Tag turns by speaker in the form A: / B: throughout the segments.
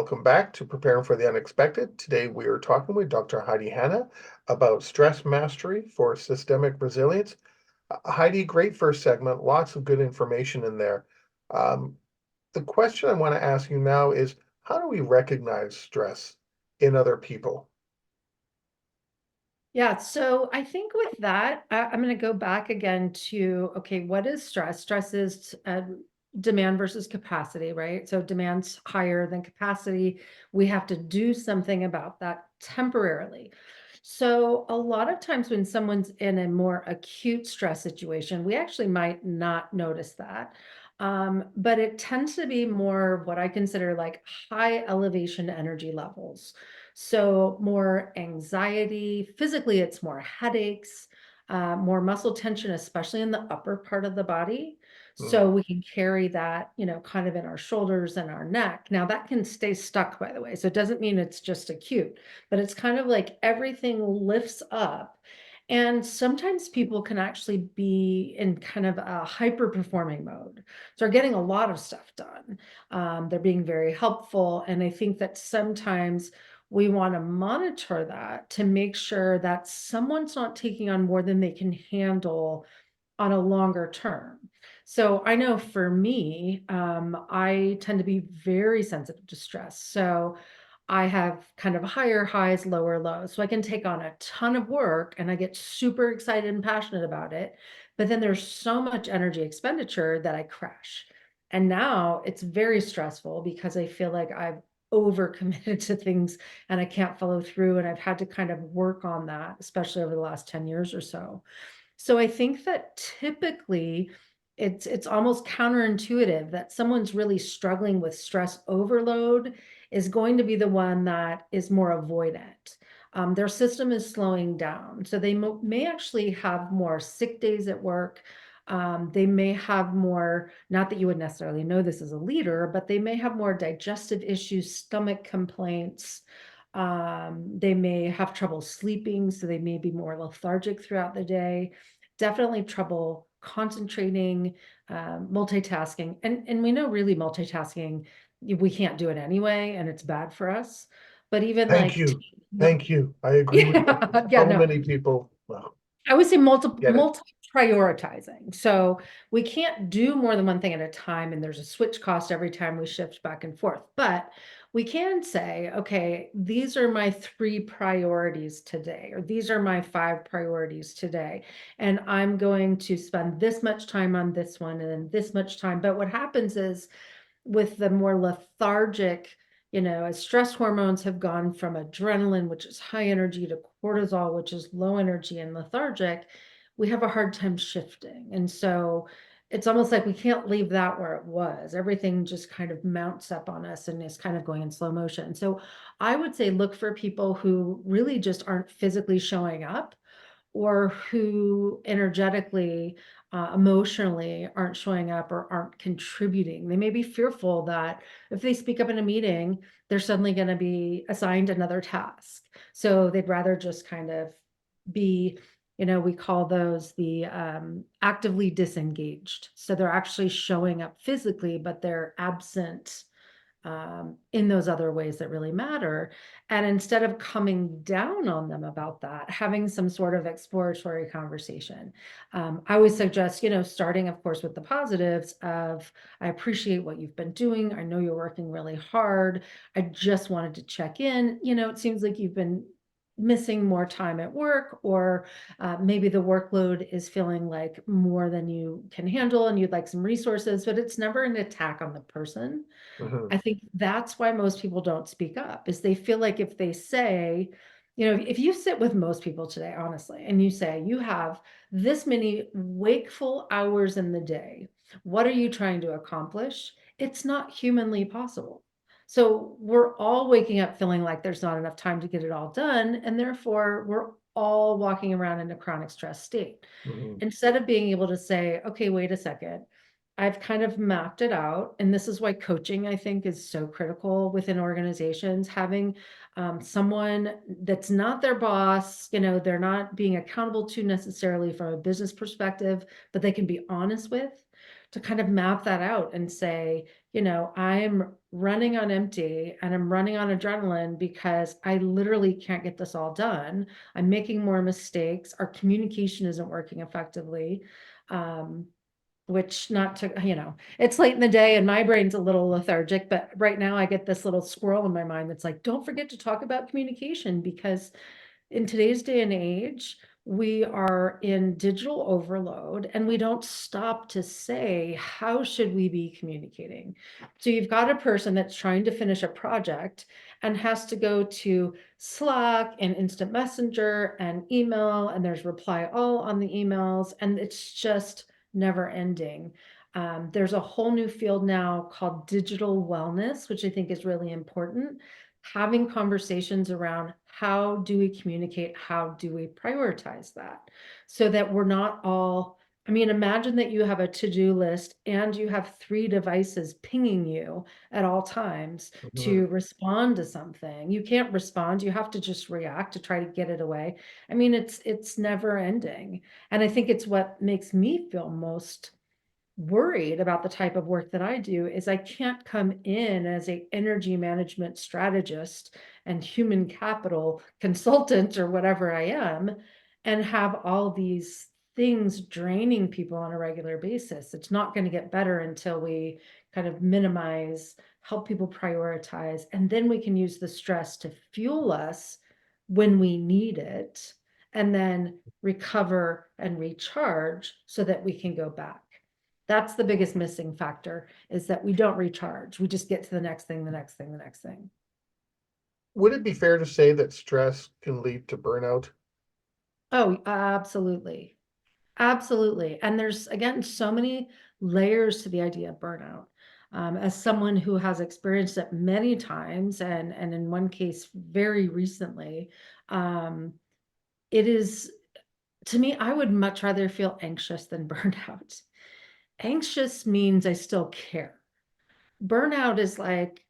A: Welcome back to Preparing for the Unexpected. Today we are talking with Dr. Heidi Hanna about stress mastery for systemic resilience. Heidi, great first segment, lots of good information in there. Um, the question I want to ask you now is, how do we recognize stress in other people?
B: Yeah, so I think with that, I'm going to go back again to, okay, what is stress? Stress is demand versus capacity, right? So demand's higher than capacity. We have to do something about that temporarily. So a lot of times when someone's in a more acute stress situation, we actually might not notice that. But it tends to be more what I consider like high elevation energy levels. So more anxiety, physically, it's more headaches, more muscle tension, especially in the upper part of the body. So
A: Mm,
B: we can carry that, kind of in our shoulders and our neck. Now that can stay stuck, by the way. So it doesn't mean it's just acute, but it's kind of like everything lifts up. And sometimes people can actually be in kind of a hyper performing mode. So they're getting a lot of stuff done. They're being very helpful. And I think that sometimes we want to monitor that to make sure that someone's not taking on more than they can handle on a longer term. So I know for me, I tend to be very sensitive to stress. So I have kind of higher highs, lower lows. So I can take on a ton of work and I get super excited and passionate about it. But then there's so much energy expenditure that I crash. And now it's very stressful because I feel like I've overcommitted to things and I can't follow through. And I've had to kind of work on that, especially over the last 10 years or so. So I think that typically it's almost counterintuitive that someone's really struggling with stress overload is going to be the one that is more avoidant. Their system is slowing down. So they may actually have more sick days at work. They may have more, not that you would necessarily know this as a leader, but they may have more digestive issues, stomach complaints. They may have trouble sleeping, so they may be more lethargic throughout the day. Definitely trouble concentrating, multitasking. And we know really multitasking, we can't do it anyway, and it's bad for us. But even
A: Thank
B: like,
A: you. Thank you. I agree with that.
B: yeah, yeah,
A: So
B: no,
A: many people, well,
B: I would say
A: get it.
B: multi-prioritizing. So we can't do more than one thing at a time, and there's a switch cost every time we shift back and forth. But we can say, okay, these are my three priorities today, or these are my five priorities today. And I'm going to spend this much time on this one and then this much time. But what happens is with the more lethargic, as stress hormones have gone from adrenaline, which is high energy, to cortisol, which is low energy and lethargic, we have a hard time shifting. And so it's almost like we can't leave that where it was. Everything just kind of mounts up on us and is kind of going in slow motion. So I would say look for people who really just aren't physically showing up or who energetically, emotionally aren't showing up or aren't contributing. They may be fearful that if they speak up in a meeting, they're suddenly going to be assigned another task. So they'd rather just kind of be, we call those the actively disengaged. So they're actually showing up physically, but they're absent in those other ways that really matter. And instead of coming down on them about that, having some sort of exploratory conversation. I always suggest, starting, of course, with the positives of, I appreciate what you've been doing. I know you're working really hard. I just wanted to check in. It seems like you've been missing more time at work, or maybe the workload is feeling like more than you can handle and you'd like some resources, but it's never an attack on the person.
A: Mhm.
B: I think that's why most people don't speak up, is they feel like if they say, if you sit with most people today, honestly, and you say, you have this many wakeful hours in the day, what are you trying to accomplish? It's not humanly possible. So we're all waking up feeling like there's not enough time to get it all done. And therefore, we're all walking around in a chronic stress state.
A: Mhm.
B: Instead of being able to say, okay, wait a second, I've kind of mapped it out, and this is why coaching, I think, is so critical within organizations. Having someone that's not their boss, they're not being accountable to necessarily from a business perspective, but they can be honest with, to kind of map that out and say, I'm running on empty and I'm running on adrenaline because I literally can't get this all done. I'm making more mistakes. Our communication isn't working effectively. Um, which not to, it's late in the day and my brain's a little lethargic, but right now I get this little squirrel in my mind that's like, don't forget to talk about communication because in today's day and age, we are in digital overload and we don't stop to say, how should we be communicating? So you've got a person that's trying to finish a project and has to go to Slack and instant messenger and email, and there's reply all on the emails, and it's just never ending. There's a whole new field now called digital wellness, which I think is really important. Having conversations around how do we communicate, how do we prioritize that so that we're not all, I mean, imagine that you have a to-do list and you have 3 devices pinging you at all times
A: Mhm.
B: to respond to something. You can't respond, you have to just react to try to get it away. I mean, it's never ending. And I think it's what makes me feel most worried about the type of work that I do is I can't come in as a energy management strategist and human capital consultant or whatever I am and have all these things draining people on a regular basis. It's not going to get better until we kind of minimize, help people prioritize, and then we can use the stress to fuel us when we need it and then recover and recharge so that we can go back. That's the biggest missing factor is that we don't recharge. We just get to the next thing, the next thing, the next thing.
A: Would it be fair to say that stress can lead to burnout?
B: Oh, absolutely. Absolutely. And there's, again, so many layers to the idea of burnout. As someone who has experienced it many times, and in one case very recently, um, it is, to me, I would much rather feel anxious than burned out. Anxious means I still care. Burnout is like,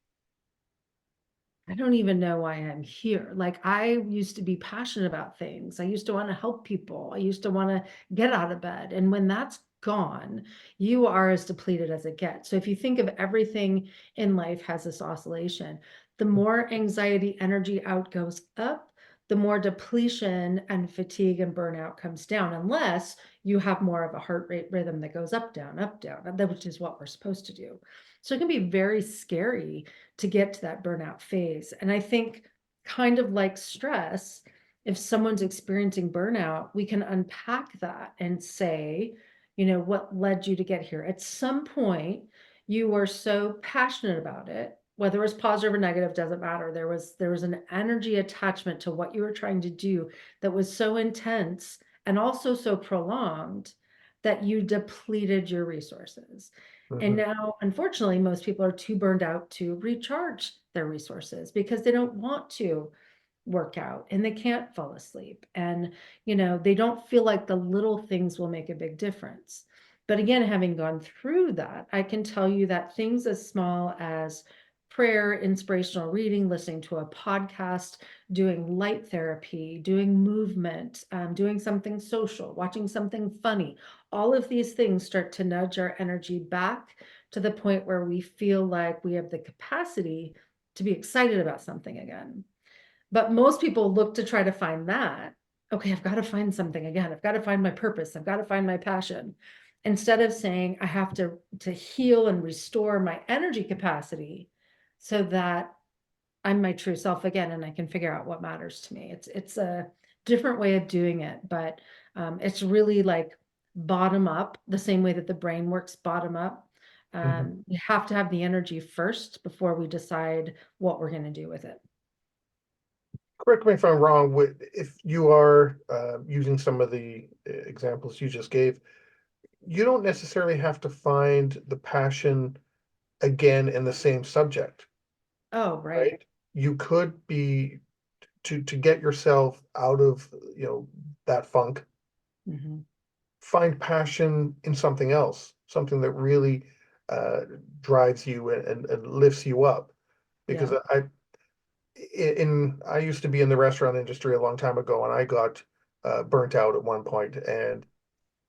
B: I don't even know why I'm here. Like I used to be passionate about things. I used to want to help people. I used to want to get out of bed. And when that's gone, you are as depleted as it gets. So if you think of everything in life has this oscillation, the more anxiety energy out goes up, the more depletion and fatigue and burnout comes down, unless you have more of a heart rate rhythm that goes up, down, which is what we're supposed to do. So it can be very scary to get to that burnout phase. And I think, kind of like stress, if someone's experiencing burnout, we can unpack that and say, what led you to get here? At some point, you were so passionate about it, whether it was positive or negative, doesn't matter. There was an energy attachment to what you were trying to do that was so intense and also so prolonged that you depleted your resources. And
A: Mhm.
B: now, unfortunately, most people are too burned out to recharge their resources because they don't want to work out and they can't fall asleep. And, they don't feel like the little things will make a big difference. But again, having gone through that, I can tell you that things as small as prayer, inspirational reading, listening to a podcast, doing light therapy, doing movement, doing something social, watching something funny, all of these things start to nudge our energy back to the point where we feel like we have the capacity to be excited about something again. But most people look to try to find that. Okay, I've got to find something again. I've got to find my purpose. I've got to find my passion. Instead of saying I have to heal and restore my energy capacity so that I'm my true self again and I can figure out what matters to me. It's a different way of doing it, but it's really like bottom up, the same way that the brain works bottom up.
A: Mhm.
B: We have to have the energy first before we decide what we're going to do with it.
A: Correct me if I'm wrong, if you are using some of the examples you just gave, you don't necessarily have to find the passion again in the same subject,
B: Oh, right.
A: right? You could be to get yourself out of, that funk,
B: Hmm.
A: find passion in something else, something that really uh, drives you and lifts you up. Because
B: Yeah.
A: I used to be in the restaurant industry a long time ago, and I got burnt out at one point, and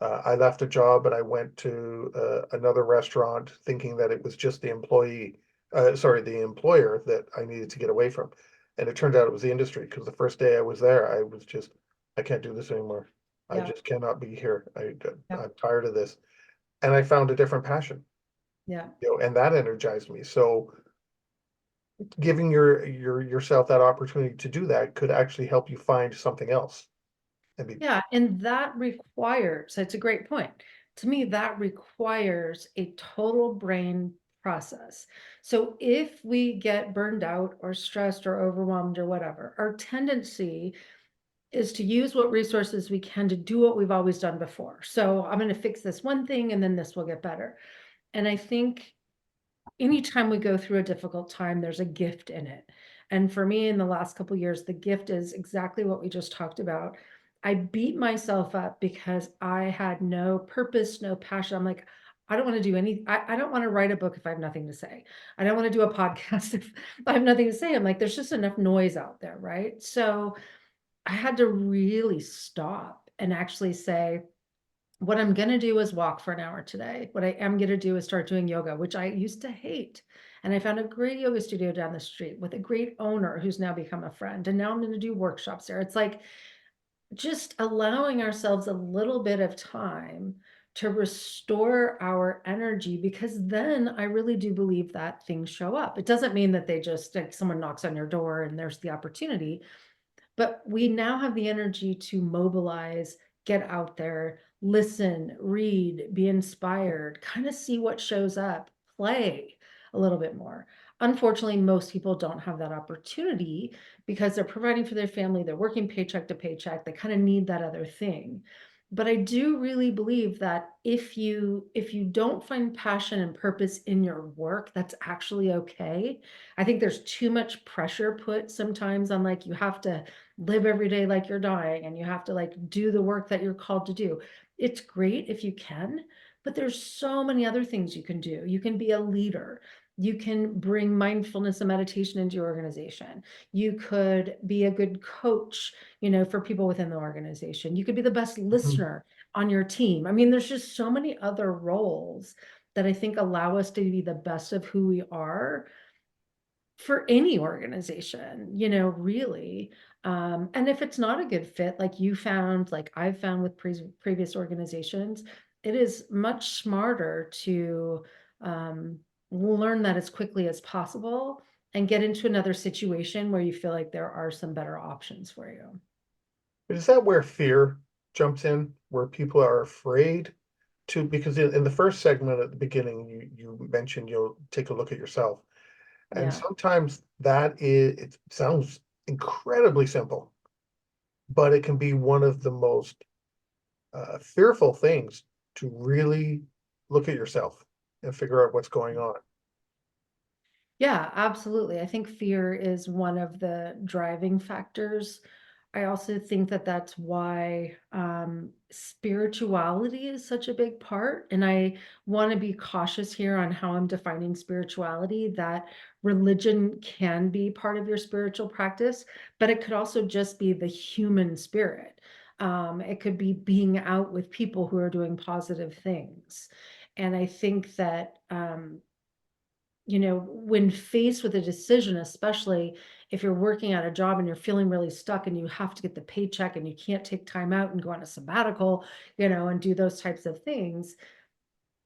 A: I left a job and I went to another restaurant thinking that it was just the employer that I needed to get away from. And it turned out it was the industry because the first day I was there, I was just, I can't do this anymore. I
B: Yeah,
A: just cannot be here.
B: yeah,
A: I'm tired of this. And I found a different passion,
B: yeah.
A: and that energized me. So giving yourself that opportunity to do that could actually help you find something else and be.
B: Yeah, and that requires, it's a great point. To me, that requires a total brain process. So if we get burned out or stressed or overwhelmed or whatever, our tendency is to use what resources we can to do what we've always done before. So I'm going to fix this one thing and then this will get better. And I think anytime we go through a difficult time, there's a gift in it. And for me, in the last couple years, the gift is exactly what we just talked about. I beat myself up because I had no purpose, no passion. I'm like, I don't want to do I don't want to write a book if I have nothing to say. I don't want to do a podcast if I have nothing to say. I'm like, there's just enough noise out there, right? So I had to really stop and actually say, what I'm gonna do is walk for an hour today. What I am gonna do is start doing yoga, which I used to hate. And I found a great yoga studio down the street with a great owner who's now become a friend. And now I'm gonna do workshops there. It's like just allowing ourselves a little bit of time to restore our energy, because then I really do believe that things show up. It doesn't mean that they just like someone knocks on your door and there's the opportunity, but we now have the energy to mobilize, get out there, listen, read, be inspired, kind of see what shows up, play a little bit more. Unfortunately, most people don't have that opportunity because they're providing for their family, they're working paycheck to paycheck, they kind of need that other thing. But I do really believe that if you don't find passion and purpose in your work, that's actually okay. I think there's too much pressure put sometimes on, like, you have to live every day like you're dying and you have to like do the work that you're called to do. It's great if you can, but there's so many other things you can do. You can be a leader. You can bring mindfulness and meditation into your organization. You could be a good coach, for people within the organization. You could be the best
A: Mhm.
B: listener on your team. I mean, there's just so many other roles that I think allow us to be the best of who we are for any organization, really. And if it's not a good fit, like you found, like I've found with previous organizations, it is much smarter to um, learn that as quickly as possible and get into another situation where you feel like there are some better options for you.
A: Is that where fear jumps in, where people are afraid to, because in the first segment at the beginning, you mentioned you'll take a look at yourself. And
B: Yeah.
A: sometimes it sounds incredibly simple, but it can be one of the most fearful things to really look at yourself and figure out what's going on.
B: Yeah, absolutely. I think fear is one of the driving factors. I also think that that's why spirituality is such a big part. And I want to be cautious here on how I'm defining spirituality, that religion can be part of your spiritual practice, but it could also just be the human spirit. It could be being out with people who are doing positive things. And I think that when faced with a decision, especially if you're working at a job and you're feeling really stuck and you have to get the paycheck and you can't take time out and go on a sabbatical, and do those types of things,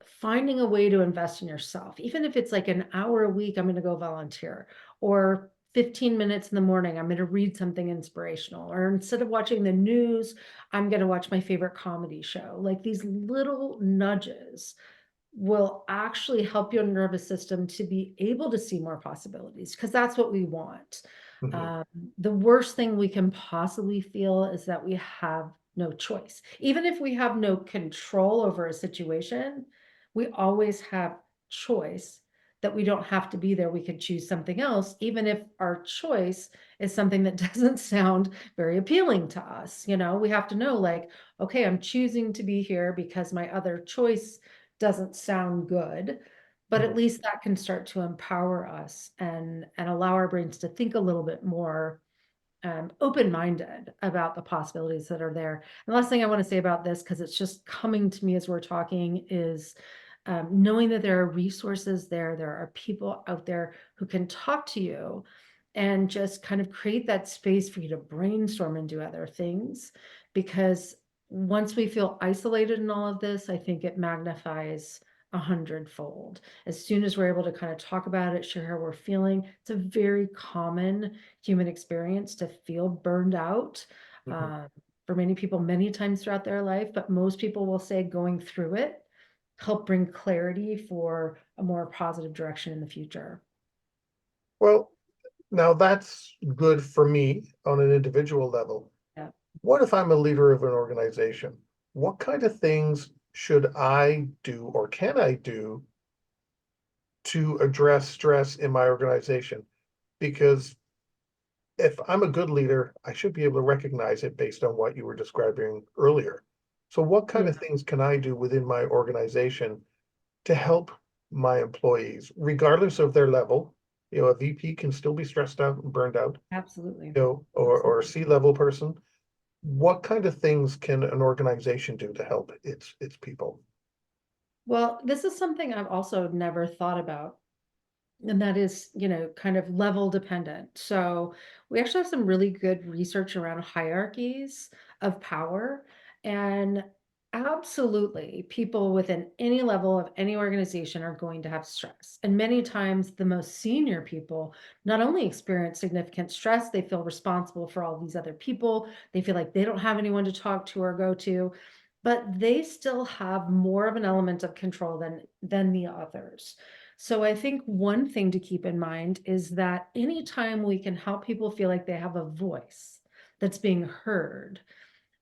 B: finding a way to invest in yourself, even if it's like an hour a week, I'm going to go volunteer, or 15 minutes in the morning, I'm going to read something inspirational, or instead of watching the news, I'm going to watch my favorite comedy show. Like these little nudges will actually help your nervous system to be able to see more possibilities, because that's what we want.
A: Mhm.
B: Um, the worst thing we can possibly feel is that we have no choice. Even if we have no control over a situation, we always have choice, that we don't have to be there. We could choose something else, even if our choice is something that doesn't sound very appealing to us. We have to know, like, okay, I'm choosing to be here because my other choice doesn't sound good, but at
A: Mhm.
B: least that can start to empower us and allow our brains to think a little bit more open-minded about the possibilities that are there. And the last thing I want to say about this, because it's just coming to me as we're talking, is knowing that there are resources there, there are people out there who can talk to you and just kind of create that space for you to brainstorm and do other things. Because once we feel isolated in all of this, I think it magnifies 100-fold. As soon as we're able to kind of talk about it, share how we're feeling, it's a very common human experience to feel burned out.
A: Mhm.
B: Uh, for many people, many times throughout their life, but most people will say going through it help bring clarity for a more positive direction in the future.
A: Well, now that's good for me on an individual level.
B: Yeah.
A: What if I'm a leader of an organization? What kind of things should I do or can I do to address stress in my organization? Because if I'm a good leader, I should be able to recognize it based on what you were describing earlier. So, what kind
B: Yeah,
A: of things can I do within my organization to help my employees, regardless of their level? You know, a VP can still be stressed out and burned out,
B: absolutely.
A: you know, or a
B: Absolutely.
A: C-level person. What kind of things can an organization do to help its people?
B: Well, this is something I've also never thought about. And that is, kind of level dependent. So we actually have some really good research around hierarchies of power. And absolutely, people within any level of any organization are going to have stress. And many times, the most senior people not only experience significant stress, they feel responsible for all these other people. They feel like they don't have anyone to talk to or go to, but they still have more of an element of control than the others. So I think one thing to keep in mind is that anytime we can help people feel like they have a voice that's being heard,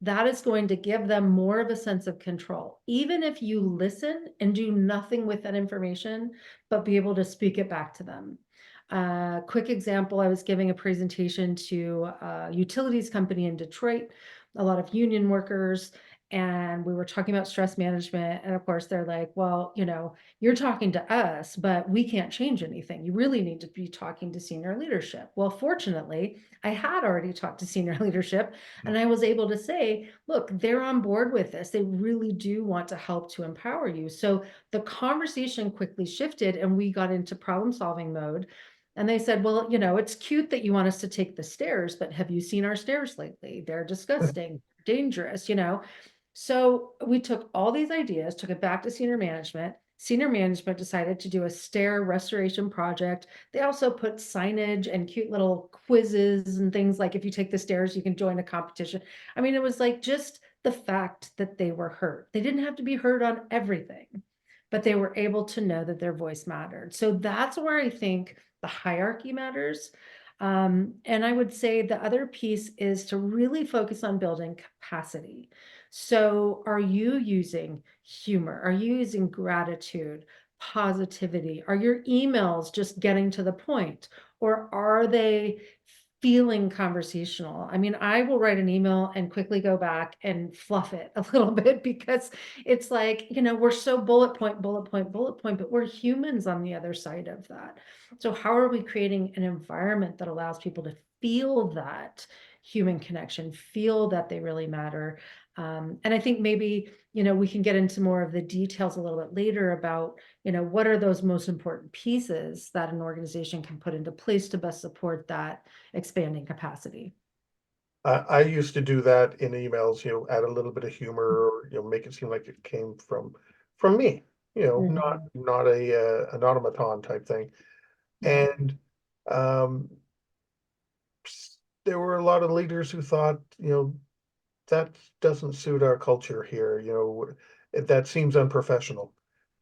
B: that is going to give them more of a sense of control. Even if you listen and do nothing with that information, but be able to speak it back to them. Quick example, I was giving a presentation to a utilities company in Detroit, a lot of union workers, and we were talking about stress management. And of course, they're like, well, you're talking to us, but we can't change anything. You really need to be talking to senior leadership. Well, fortunately, I had already talked to senior leadership, and I was able to say, look, they're on board with this. They really do want to help to empower you. So the conversation quickly shifted and we got into problem solving mode. And they said, well, it's cute that you want us to take the stairs, but have you seen our stairs lately? They're disgusting, dangerous. So we took all these ideas, took it back to senior management. Senior management decided to do a stair restoration project. They also put signage and cute little quizzes and things like if you take the stairs, you can join a competition. I mean, it was like just the fact that they were heard. They didn't have to be heard on everything, but they were able to know that their voice mattered. So that's where I think the hierarchy matters. And I would say the other piece is to really focus on building capacity. So, are you using humor? Are you using gratitude, positivity? Are your emails just getting to the point? Or are they feeling conversational? I mean, I will write an email and quickly go back and fluff it a little bit because it's like, we're so bullet point, bullet point, bullet point, but we're humans on the other side of that. So, how are we creating an environment that allows people to feel that human connection, feel that they really matter? And I think maybe, we can get into more of the details a little bit later about, what are those most important pieces that an organization can put into place to best support that expanding capacity.
A: I used to do that in emails, you know, add a little bit of humor or, you know, make it seem like it came from me, you know, not
B: Mhm.
A: not an automaton type thing.
B: Yeah.
A: And um, there were a lot of leaders who thought, you know, that doesn't suit our culture here, you know, that seems unprofessional.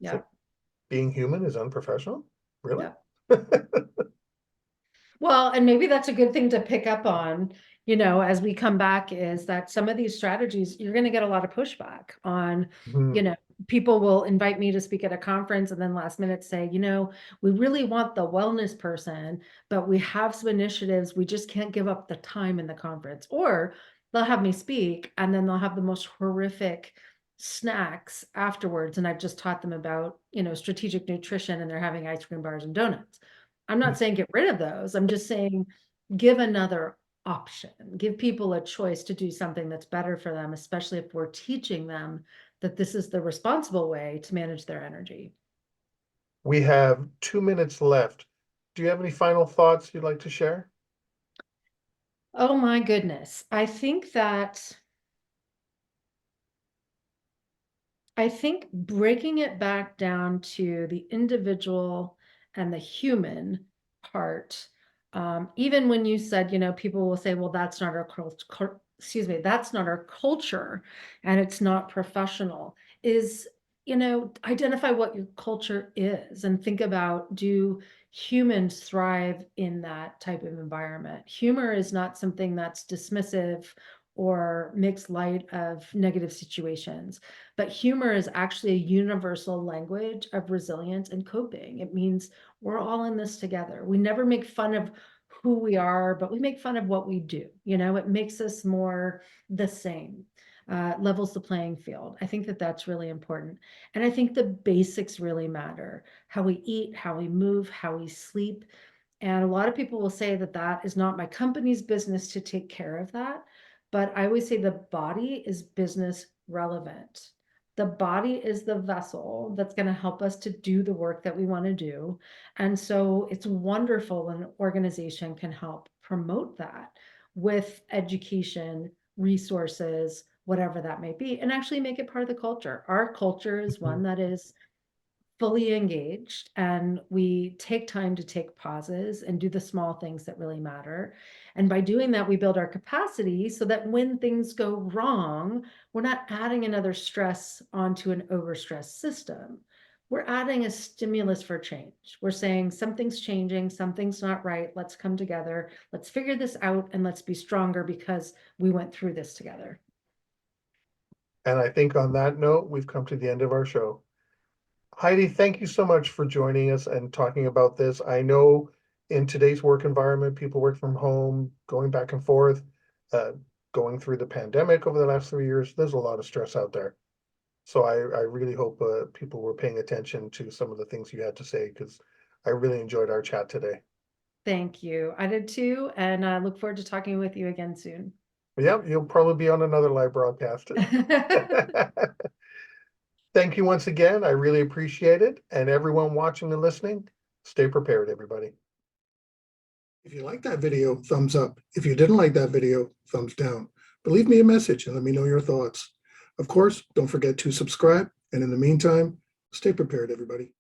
A: It's
B: Yeah.
A: like being human is unprofessional? Really?
B: Yeah. Well, and maybe that's a good thing to pick up on, as we come back, is that some of these strategies, you're going to get a lot of pushback on, you
A: Hmm.
B: know, people will invite me to speak at a conference and then last minute say, we really want the wellness person, but we have some initiatives. We just can't give up the time in the conference. Or they'll have me speak and then they'll have the most horrific snacks afterwards. And I've just taught them about, strategic nutrition and they're having ice cream bars and donuts. I'm not saying get rid of those. I'm just saying give another option, give people a choice to do something that's better for them, especially if we're teaching them that this is the responsible way to manage their energy.
A: We have 2 minutes left. Do you have any final thoughts you'd like to share?
B: Oh my goodness. I think breaking it back down to the individual and the human part, even when you said, people will say, well, that's not our culture, excuse me, that's not our culture and it's not professional, is, identify what your culture is and think about, do humans thrive in that type of environment? Humor is not something that's dismissive or makes light of negative situations. But humor is actually a universal language of resilience and coping. It means we're all in this together. We never make fun of who we are, but we make fun of what we do. It makes us more the same, levels the playing field. I think that that's really important. And I think the basics really matter: how we eat, how we move, how we sleep. And a lot of people will say that that is not my company's business to take care of that. But I always say the body is business relevant. The body is the vessel that's going to help us to do the work that we want to do. And so it's wonderful when an organization can help promote that with education, resources, whatever that may be, and actually make it part of the culture. Our culture is one
A: Mhm.
B: that is fully engaged, and we take time to take pauses and do the small things that really matter. And by doing that, we build our capacity so that when things go wrong, we're not adding another stress onto an overstressed system. We're adding a stimulus for change. We're saying something's changing, something's not right. Let's come together. Let's figure this out and let's be stronger because we went through this together.
A: And I think on that note, we've come to the end of our show. Heidi, thank you so much for joining us and talking about this. I know in today's work environment, people work from home, going back and forth, uh, going through the pandemic over the last 3 years. There's a lot of stress out there. So I really hope people were paying attention to some of the things you had to say, because I really enjoyed our chat today.
B: Thank you. I did too, and I look forward to talking with you again soon.
A: Yeah, you'll probably be on another live broadcast. Thank you once again. I really appreciate it. And everyone watching and listening, stay prepared, everybody. If you liked that video, thumbs up. If you didn't like that video, thumbs down. But leave me a message and let me know your thoughts. Of course, don't forget to subscribe. And in the meantime, stay prepared, everybody.